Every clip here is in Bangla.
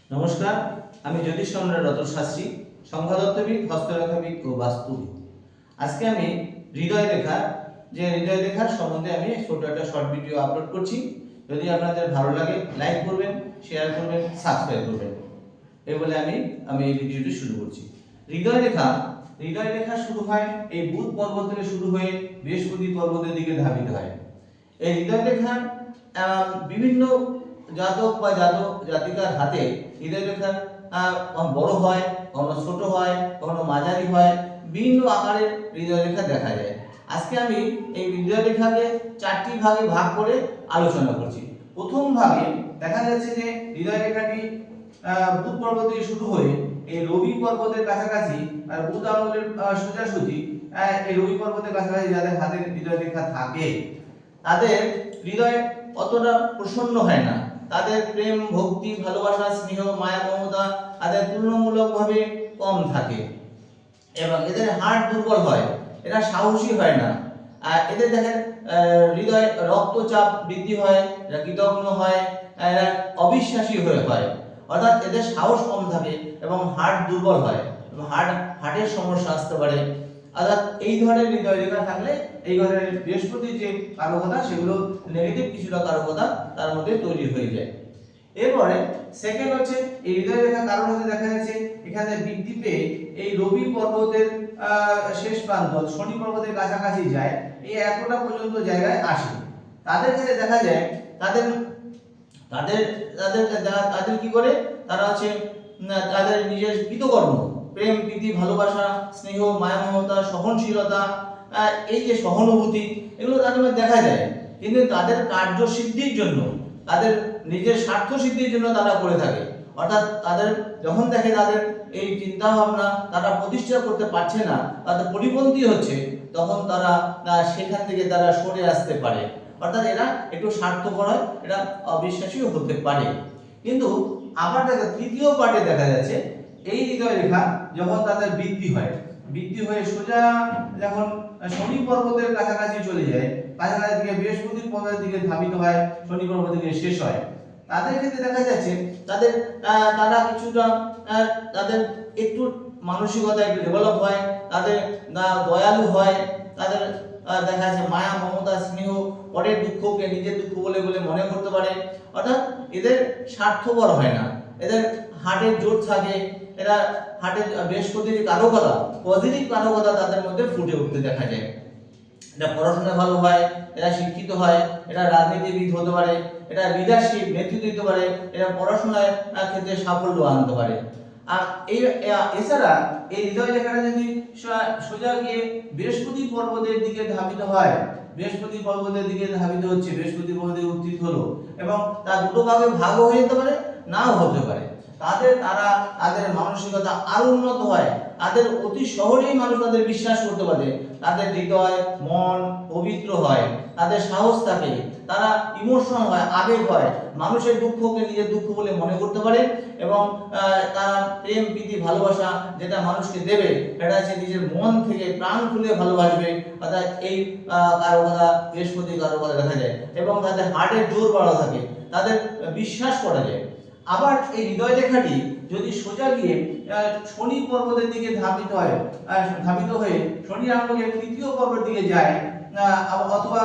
নমস্কার, আমি জ্যোতিষ সম্রাট রতন শাস্ত্রী, সংখ্যাতত্ত্ববিদ, হস্তরেখাবিদ ও বাস্তুবিদ। আজকে আমি হৃদয় রেখার সম্বন্ধে আমি ছোট একটা শর্ট ভিডিও আপলোড করছি। যদি আপনাদের ভালো লাগে লাইক করবেন, শেয়ার করবেন, সাবস্ক্রাইব করবেন। এই বলে আমি এই ভিডিওটি শুরু করছি। হৃদয় রেখা শুরু হয় এই বুধ পর্বত থেকে শুরু হয়ে বৃহস্পতি পর্বতের দিকে ধাবিত হয়। এই হৃদয় রেখা বিভিন্ন জাতক বা জাতিকার হাতে হৃদয় রেখা বড় হয়, কখনো ছোট হয়, কখনো মাঝারি হয়, বিভিন্ন আকারের হৃদয় রেখা দেখা যায়। আজকে আমি এই হৃদয় রেখাকে 4টি ভাগে ভাগ করে আলোচনা করছি। প্রথম ভাগে দেখা যাচ্ছে যে হৃদয় রেখাটি বুধ পর্বত থেকে শুরু হয়ে এই রবি পর্বতের কাছাকাছি আর বুধ আঙুলের সোজাসুজি এই রবি পর্বতের কাছাকাছি যাদের হাতে হৃদয় রেখা থাকে তাদের হৃদয় অতটা প্রসন্ন হয় না। তাদের প্রেম, ভক্তি, ভালোবাসা, স্নেহ, মায়া, মমতা তাদের তুলনামূলকভাবে কম থাকে এবং এদের হার্ট দুর্বল হয়, এরা সাহসী হয় না। আর এদের দেখেন হৃদয় রক্তচাপ বৃদ্ধি হয়, এরা কৃতজ্ঞ হয়, এরা অবিশ্বাসী হয়ে হয়, অর্থাৎ এদের সাহস কম থাকে এবং হার্ট দুর্বল হয় এবং হার্টের সমস্যা আসতে পারে। অর্থাৎ এই ধরনের হৃদয় রেখা থাকলে এই ধরনের বৃহস্পতির যে কারকতা সেগুলো নেগেটিভ কিছুটা কারকতা তার মধ্যে তৈরি হয়ে যায়। এরপরে সেকেন্ড হচ্ছে এই হৃদয় রেখা কারণ হতে দেখা যাচ্ছে এখানে বৃদ্ধি পেয়ে এই রবি পর্বতের শেষ প্রান্ত শনি পর্বতের কাছাকাছি যায়, এই এতটা পর্যন্ত জায়গায় আসে। তাদের ক্ষেত্রে দেখা যায় তাদের তাদের তাদের তাদের কি করে তারা হচ্ছে তাদের নিজের কৃতকর্ম, প্রেম, প্রীতি, ভালোবাসা, স্নেহ, মায়া, মমতা, সহনশীলতা, এই যে সহানুভূতি, এগুলো তাদের মধ্যে দেখা যায়। কিন্তু তাদের কার্যসিদ্ধির জন্য, তাদের নিজের স্বার্থ সিদ্ধির জন্য তারা করে থাকে। অর্থাৎ তাদের যখন দেখে তাদের এই চিন্তা ভাবনা তারা প্রতিষ্ঠা করতে পারছে না, তাদের পরিপন্থী হচ্ছে, তখন তারা সেখান থেকে তারা সরে আসতে পারে। অর্থাৎ এরা একটু স্বার্থপর হয়, এরা অবিশ্বাসীও হতে পারে। কিন্তু আবার দেখো তৃতীয় পার্টে দেখা যাচ্ছে এই হৃদয় রেখা যখন তাদের বৃদ্ধি হয়ে সোজা যখন শনি পর্বতের কাছাকাছি চলে যায়, কাছাকাছি থেকে বৃহস্পতি পর্বতের দিকে ধাবিত হয়, শনি পর্বত দিকে শেষ হয়, তাদের ক্ষেত্রে দেখা যাচ্ছে তাদের তারা কিছুটা তাদের একটু মানসিকতা একটু ডেভেলপ হয়, তাদের দয়ালু হয়, তাদের দেখা যাচ্ছে মায়া, মমতা, স্নেহ, পরের দুঃখকে নিজের দুঃখ বলে বলে মনে করতে পারে। অর্থাৎ এদের স্বার্থপর হয় না, এদের হার্টের জোর থাকে, এরা হার্টের বৃহস্পতির কারকতা, পজিটিভ কারকতা তাদের মধ্যে ফুটে উঠতে দেখা যায়। এরা পড়াশোনা ভালো হয়, এরা শিক্ষিত হয়, এরা রাজনীতিবিদ হতে পারে, এরা লিডারশিপ নেতৃত্ব দিতে পারে, এরা পড়াশোনার ক্ষেত্রে সাফল্য আনতে পারে। আর এছাড়া এই হৃদয় রেখাটা যদি সোজা গিয়ে বৃহস্পতি পর্বতের দিকে ধাবিত হয়, বৃহস্পতি পর্বতের দিকে ধাবিত হচ্ছে, বৃহস্পতি পর্বতে উত্থিত হলো এবং তা দুটো ভাগে ভাগ হয়ে যেতে পারে, নাও হতে পারে। তাদের মানসিকতা আরো উন্নত হয়, তাদের অতি সহজেই মানুষ তাদের বিশ্বাস করতে পারে, তাদের হৃদয় মন পবিত্র হয়, তাদের সাহস থাকে, তারা ইমোশনাল হয়, আবেগ হয়, মানুষের দুঃখকে নিজের দুঃখ বলে মনে করতে পারে এবং তারা প্রেম, প্রীতি, ভালোবাসা যেটা মানুষকে দেবে সেটা সে নিজের মন থেকে প্রাণ খুলে ভালোবাসবে। অর্থাৎ এই কারকতা বৃহস্পতি কারকতা দেখা যায় এবং তাদের হার্টের জোর বাড়া থাকে, তাদের বিশ্বাস করা যায়। আবার এই হৃদয় রেখাটি যদি সোজা গিয়ে শনি পর্বতের দিকে ধাবিত হয়ে শনি আঙ্গুলের তৃতীয় পর্বের দিকে যায় অথবা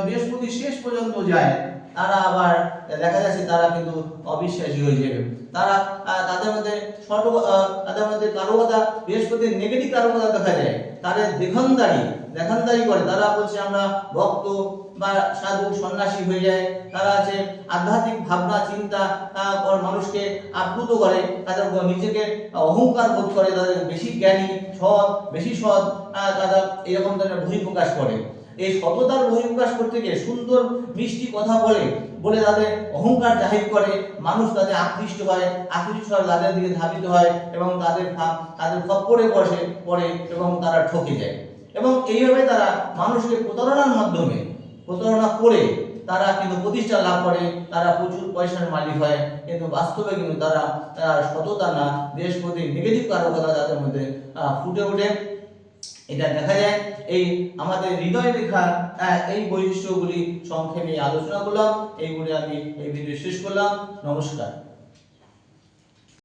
বৃহস্পতি শেষ পর্যন্ত যায়, তারা আবার দেখা যাচ্ছে তারা কিন্তু অবিশ্বাসী হয়ে যাবে। তারা তাদের মধ্যে কারকতা বৃহস্পতির নেগেটিভ কারকতা দেখা যায়, তাদের দেখানদারি করে, তারা বলছে আমরা ভক্ত বা সাধু সন্ন্যাসী হয়ে যায়, তারা আছে আধ্যাত্মিক ভাবনা চিন্তা মানুষকে আপ্লুত করে, তাদের নিজেকে অহংকার বোধ করে, তাদের বেশি জ্ঞানী, বেশি সৎ, তারা এরকম ধরনের বহিঃপ্রকাশ করে। এই সততার বহিঃপ্রকাশ করতে গিয়ে সুন্দর মিষ্টি কথা বলে তাদের অহংকার জাহির করে, মানুষ তাদের আকৃষ্ট হয়, তাদের দিকে ধাবিত হয় এবং তাদের খপ্পরে পড়ে এবং তারা ঠকে যায় এবং এইভাবে তারা মানুষকে প্রতারণা করে তারা কিন্তু প্রতিষ্ঠা লাভ করে, তারা প্রচুর পয়সার মালিক হয়, কিন্তু বাস্তবে কিন্তু তারা সততা না, বৃহস্পতির নেগেটিভ কারকতা তাদের মধ্যে ফুটে ওঠে। এটা দেখা যায় এই আমাদের হৃদয় রেখার এই বৈশিষ্ট্যগুলি সংক্ষেপে আলোচনা করলাম, এইগুলি আমি এই ভিডিও শেষ করলাম। নমস্কার।